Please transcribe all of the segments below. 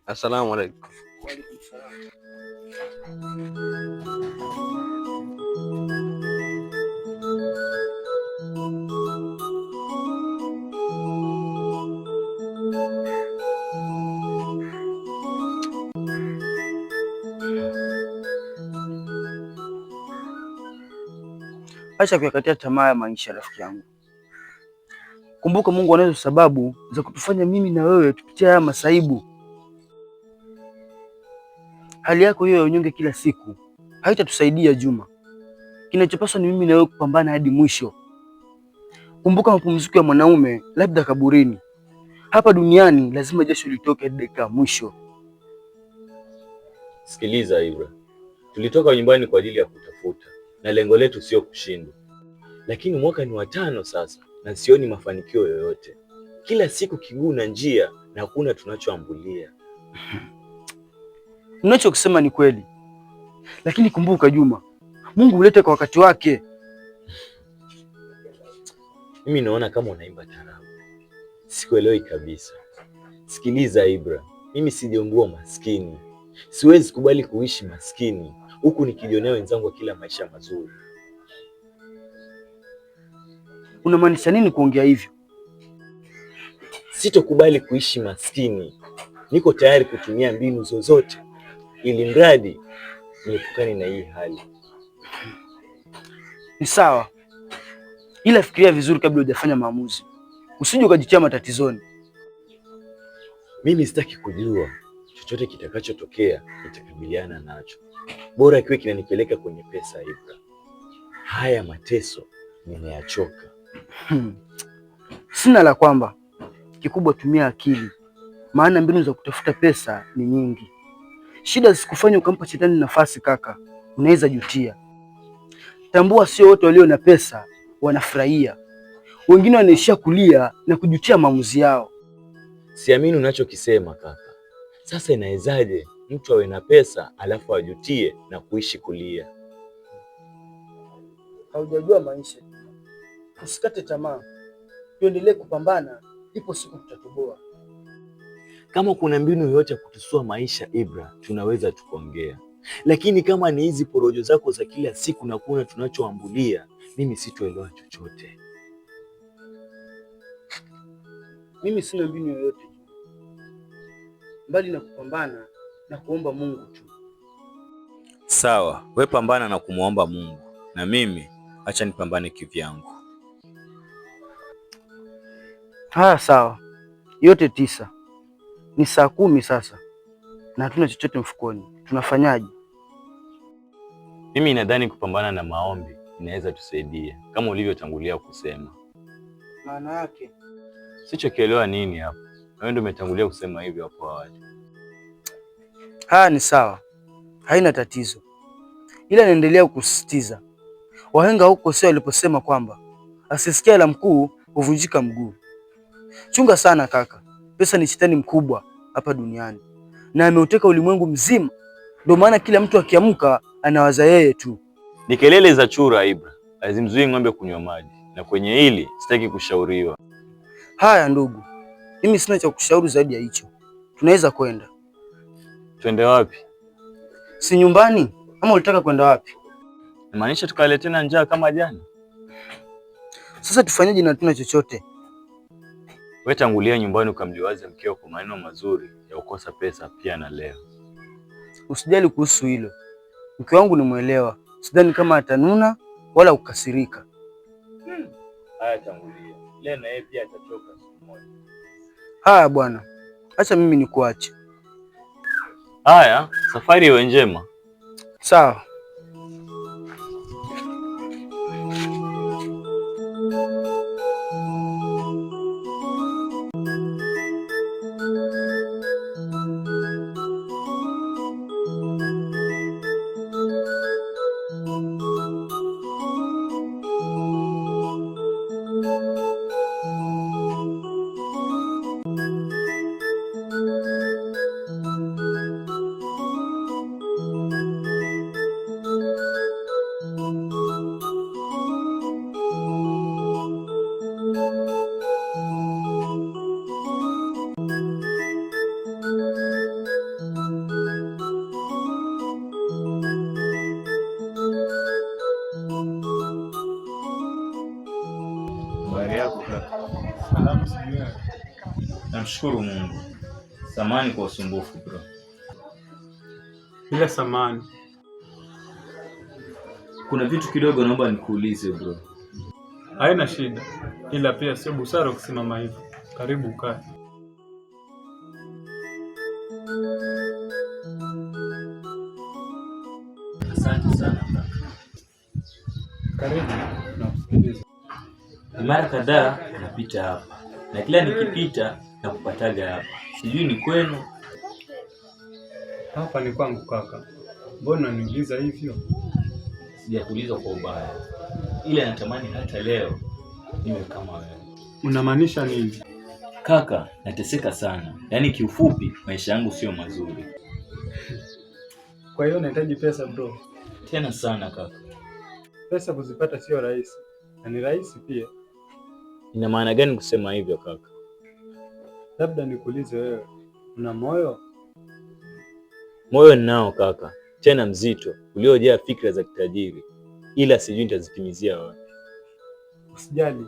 Assalamu alaikum. Wa alaikum salaam. Acha kuyakatia tamaa ya maisha, rafiki yangu. Kumbuka Mungu anazo sababu za kutufanya mimi na wewe tupitia haya masaibu. Hali yako hiyo ya unyonge kila siku haitatusaidia Juma. Kinachopaswa ni mimi na wewe kupambana hadi mwisho. Kumbuka mapumziko ya mwanaume labda kaburini. Hapa duniani lazima jasho litoke hadi dakika ya mwisho. Sikiliza Ibra, tulitoka nyumbani kwa ajili ya kutafuta na lengo letu sio kushindwa, lakini mwaka ni wa 5 sasa na sioni mafanikio yoyote. Kila siku kiguu na njia na hakuna tunachoambulia. Unachokisema ni kweli, lakini kumbuka Juma, Mungu huleta kwa wakati wake. Mimi naona kama unaimba tarabu, sikuelewi kabisa. Sikiliza Ibra, mimi sijaungua maskini, siwezi kubali kuishi maskini huku nikijionea wenzangu wa kila maisha mazuri. Unamaanisha nini kuongea hivyo? Sitokubali kuishi maskini. Niko tayari kutumia mbinu zozote ili mradi niepukane na hii hali. Ni sawa, ila fikiria vizuri kabla hujafanya maamuzi, usije ukajitia matatizoni. Mimi sitaki kujua chochote kitakachotokea, nitakabiliana nacho. Bora kiwe kinanipeleka kwenye pesa. Ibra, haya mateso nimeyachoka. Sina la kwamba, kikubwa tumia akili, maana mbinu za kutafuta pesa ni nyingi. Shida zisikufanya ukampa shetani nafasi kaka, unaweza jutia. Tambua sio wote walio na pesa wanafurahia, wengine wanaishia kulia na kujutia maamuzi yao. Siamini unachokisema kaka. Sasa inawezaje mtu awe na pesa alafu ajutie na kuishi kulia? Haujajua maisha. Usikate tamaa, tuendelee kupambana, ipo siku tutatoboa. Kama kuna mbinu yoyote ya kutusua maisha Ibra, tunaweza tukaongea, lakini kama ni hizi porojo zako za kila siku na kuna tunachoambulia, mimi sitoelewa chochote. Mimi sina mbinu yoyote mbali na kupambana na kuomba Mungu tu. Sawa, we pambana na kumwomba Mungu, na mimi acha nipambane kivyangu. Haya, sawa. Yote 9 ni saa 10 sasa na hatuna chochote mfukoni, tunafanyaje? Mimi nadhani kupambana na maombi inaweza tusaidia kama ulivyotangulia kusema. Maana yake sichokielewa nini hapo. Wewe ndio umetangulia kusema hivyo hapo awali. Haya, ni sawa, haina tatizo, ila naendelea kusisitiza, wahenga huko sio waliposema kwamba asisikia la mkuu huvunjika mguu. Chunga sana kaka, pesa ni shetani mkubwa hapa duniani na ameuteka ulimwengu mzima. Ndio maana kila mtu akiamka anawaza yeye tu. Ni kelele za chura Ibra, azimzuii ng'ombe kunywa maji, na kwenye hili sitaki kushauriwa. Haya ndugu, mimi sina cha kushauri zaidi ya hicho. Tunaweza kwenda. Twende wapi? Si nyumbani? Ama ulitaka kwenda wapi? Maanisha tukale tena njaa kama jana? Sasa tufanyaje na tuna chochote? Wewe tangulia nyumbani ukamliwaze mkeo kwa maneno mazuri ya kukosa pesa pia na leo. Usijali kuhusu hilo. Mke wangu ni mwelewa. Sidhani kama atanuna wala kukasirika. Haya, tangulia. Leo na yeye pia atachoka siku moja. Haya bwana. Acha mimi nikuache. Haya, safari iwe njema. Sawa. Namshukuru Mungu. Samahani kwa usumbufu bro. Bila samani. Kuna vitu kidogo naomba nikuulize bro. Haina shida, ila pia sio busara kusimama hivyo. Karibu kae. Asante sana kaka. Karibu na kusikiliza. Mara kadhaa napita hapa na kila nikipita na kupataga hapa, sijui ni kwenu. Hapa ni kwangu kaka. Mbona niuliza hivyo? Sijakuuliza kwa ubaya, ila natamani hata leo niwe kama wewe. Unamaanisha nini? Kaka, nateseka sana, yaani kiufupi maisha yangu sio mazuri. Kwa hiyo unahitaji pesa bro? Tena sana kaka. Pesa kuzipata sio rahisi, na ni rahisi pia. Ina maana gani kusema hivyo kaka? Labda nikuulize wewe, una moyo? Moyo ninao kaka, tena mzito, uliojaa fikra za kitajiri, ila sijui nitazitimizia wapi. Usijali,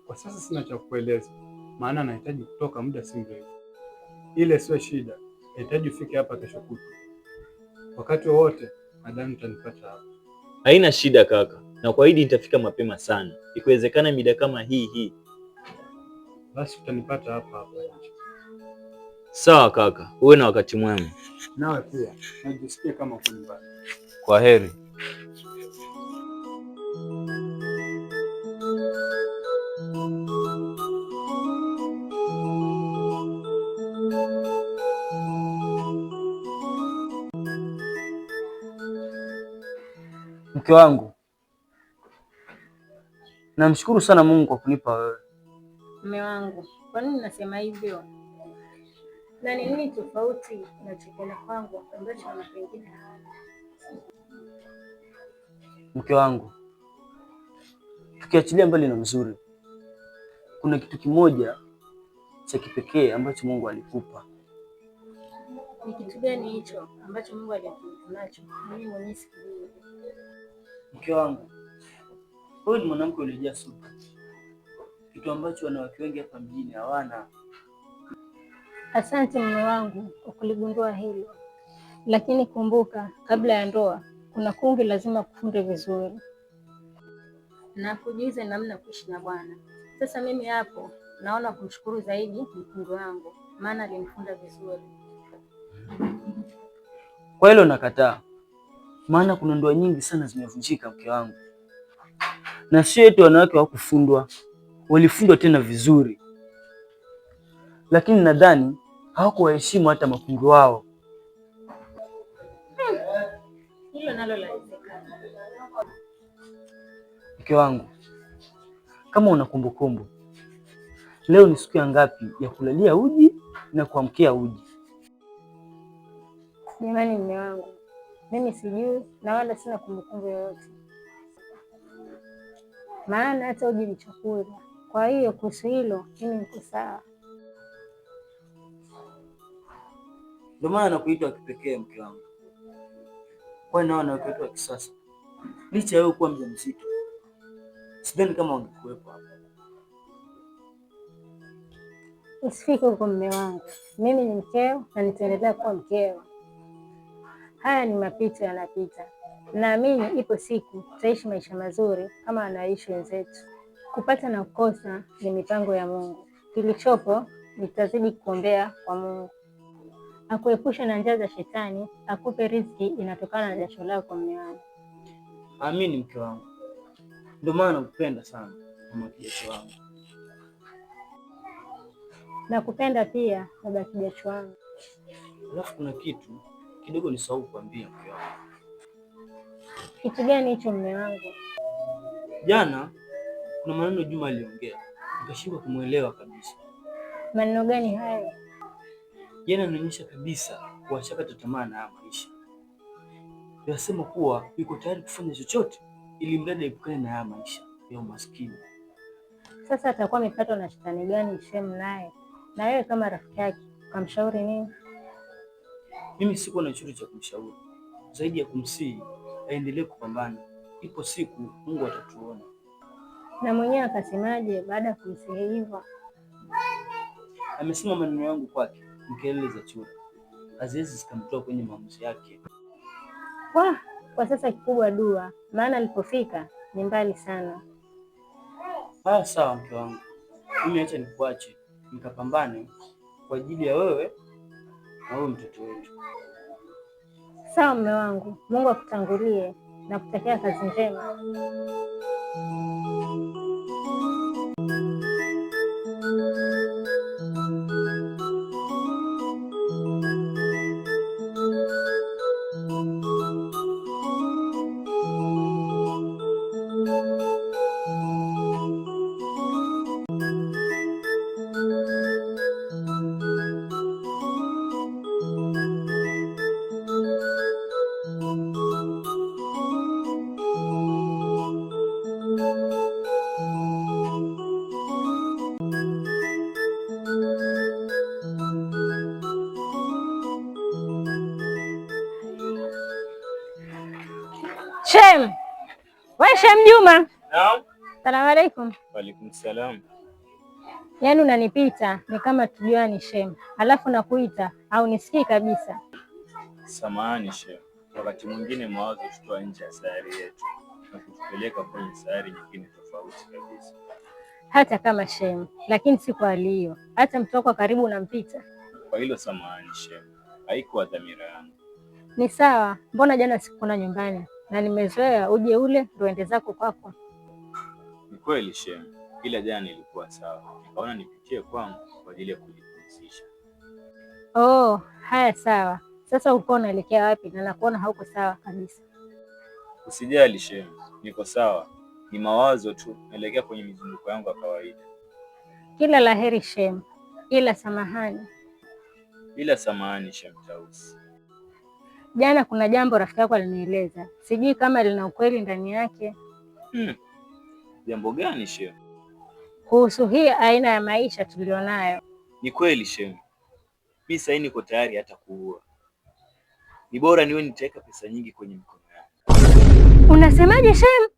kwa sasa sina cha kukueleza, maana nahitaji kutoka muda si mrefu. Ile sio shida, nahitaji ufike hapa kesho kutwa. Wakati wowote nadhani utanipata hapa. Haina shida kaka, na kuahidi nitafika mapema sana, ikiwezekana mida kama hii. Basi utanipata hapa nje. Sawa kaka, uwe na wakati mwema. Nawe pia, najisikia kama uko nyumbani. Kwa heri. Mke wangu, namshukuru sana Mungu kwa kunipa wewe. Mume wangu, kwa nini nasema hivyo? Na ni nini tofauti na chakula kwangu ambacho na pengine hana? Mke wangu, tukiachilia mbali na mzuri, kuna kitu kimoja cha kipekee ambacho Mungu alikupa. Ni kitu gani hicho ambacho Mungu alikupa nacho? Mimi mwenyewe sikujui. Mke wangu, wewe ni mwanamke ulijaa subira, kitu ambacho wanawake wengi hapa mjini hawana. Asante mume wangu kwa kuligundua hilo, lakini kumbuka, kabla ya ndoa kuna kungi lazima kufunde vizuri na kujuze namna kuishi na Bwana. Sasa mimi hapo naona kumshukuru zaidi mkungu wangu, maana alinifunda vizuri. Kwa hilo nakataa, maana kuna ndoa nyingi sana zimevunjika mke wangu, na sio eti wanawake hawakufundwa, walifundwa tena vizuri, lakini nadhani hawakuwaheshimu hata makungu wao. Hilo nalo lawezekana. Mke wangu, kama una kumbukumbu, leo ni siku ya ngapi ya kulalia uji na kuamkia uji? Jamani mume wangu, mimi sijui na wala sina kumbukumbu yoyote, maana hata uji ni chakula. Kwa hiyo kuhusu hilo mimi niko sawa. Ndio maana nakuita wa kipekee mke wangu, kwani nao wanawake wetu wa kisasa, licha ya wewe kuwa mjamzito, sidhani kama wangekuwepo hapa. Usifike huko mume wangu, mimi ni mkeo na nitaendelea kuwa mkeo. Haya ni mapito yanapita, naamini ipo siku tutaishi maisha mazuri kama anaishi wenzetu. Kupata na kukosa ni mipango ya Mungu. Kilichopo nitazidi kuombea kwa Mungu akuepushe na njia za shetani, akupe riziki inatokana na jasho lako mume wangu. Amini mke wangu, ndio maana nakupenda sana mama kijasho wangu. Nakupenda pia baba kijasho wangu. Alafu kuna kitu kidogo nisahau kuambia mke wangu. Kitu gani hicho mume wangu? Jana kuna maneno Juma aliongea, nikashindwa kumuelewa kabisa. Maneno gani hayo? Jana anaonyesha kabisa kuwashakata tamaa na maisha. Anasema kuwa yuko tayari kufanya chochote ili mradi aepukane na haya maisha ya umaskini. Sasa atakuwa amepatwa na shetani gani shemu naye? Na wewe kama rafiki yake ukamshauri nini? Mimi siko na chochote cha kumshauri zaidi ya kumsihi aendelee kupambana. Ipo siku Mungu atatuona. Na mwenyewe akasemaje baada ya kumsihi hivyo? Amesema maneno yangu kwake ni kelele za chura, haziwezi zikamtoa kwenye maamuzi yake. Kwa sasa kikubwa dua, maana alipofika ni mbali sana. Sawa mke wangu, mimi acha nikuache nikapambane kwa ajili ya wewe na huyo mtoto wetu. Sawa mume wangu, Mungu akutangulie na kutakia kazi njema. Shem, wewe Shem Juma. Naam. Salamu alaikum. Waalaikum salam. Yaani unanipita ni kama tujuani Shem, alafu nakuita au nisikii kabisa. Samahani Shem, wakati mwingine mawazo hututoa nje ya sayari yetu na kutupeleka kwenye sayari nyingine tofauti kabisa. Hata kama Shem, lakini si kwa hali hiyo. Hata mtu wako karibu unampita. Kwa hilo samahani Shem, haikuwa dhamira yangu. Ni sawa, mbona jana sikuona nyumbani na nimezoea uje ule ndio ende zako kwako. Ni kweli Shem, ila jana ilikuwa sawa, nikaona nipitie kwangu kwa ajili ya kujipumzisha. Haya sawa. Sasa uko unaelekea wapi? Na nakuona hauko sawa kabisa. Usijali Shem, niko sawa, ni mawazo tu, naelekea kwenye mizunguko yangu ya kawaida. Kila laheri Shem, ila samahani. Bila samahani Shem Tausi. Jana kuna jambo rafiki yako alinieleza, sijui kama lina ukweli ndani yake. Jambo gani Shem? Kuhusu hii aina ya maisha tulionayo. Ni kweli Shem, mimi sasa niko tayari hata kuua. Ni bora niwe nitaweka pesa nyingi kwenye mikono yangu. Unasemaje Shem?